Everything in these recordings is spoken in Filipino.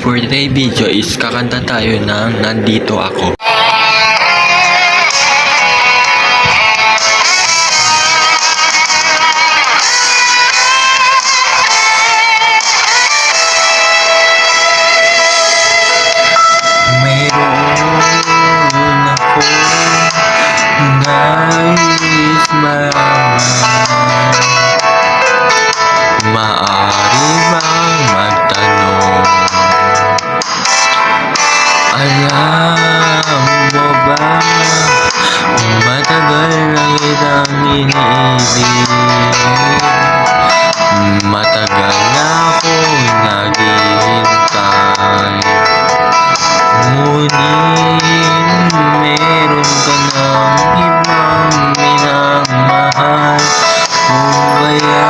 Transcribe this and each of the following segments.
For today video is kakanta tayo ng Nandito Ako. Mayroon ako nais malaman, maaari bang magtanong? Alam mo ba, matagal na kitang iniibig, matagal na akong naghihintay, ngunit meron ka ng ibang minamahal. Kung kaya,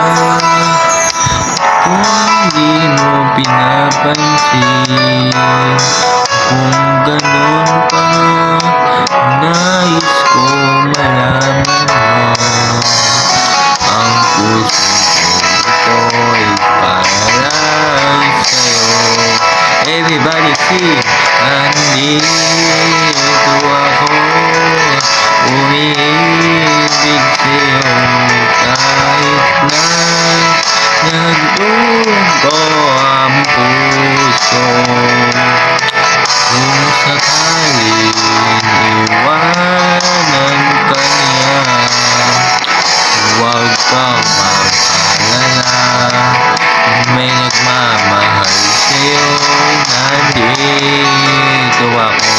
kung di mo pinapansin, kung ganun pa nga, nais ko malaman mo, ang puso ko'y para sa'yo. Everybody sing! Nandito ako, umiibig sa'yo, kahit na nagdugo ang puso. Kung sakaling iwanan ka niya, huwag kang mag-alala, may nagmamahal sa'yo. Nandito ako.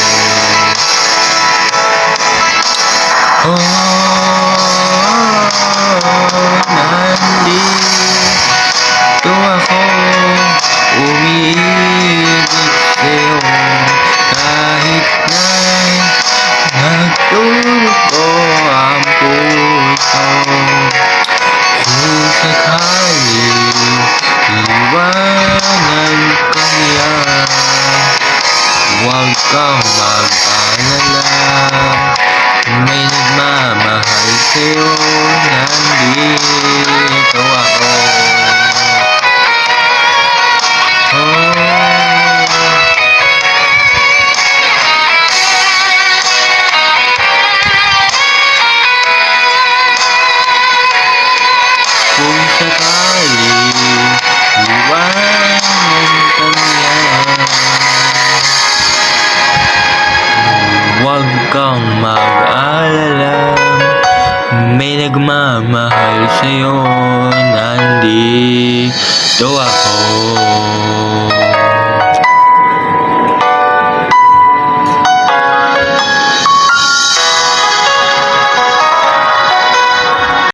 Nandito ako, umiibig sa'yo, kahit na nagdurugo ang puso. Kung sakaling iwanan ka niya, huwag kang mag-alala, may nagmamahal sa'yo. Nandito ako. Kung sakaling iwanan ka niya, huwag kang mag-alala, may nagmamahal sa'yo. Nandito ako.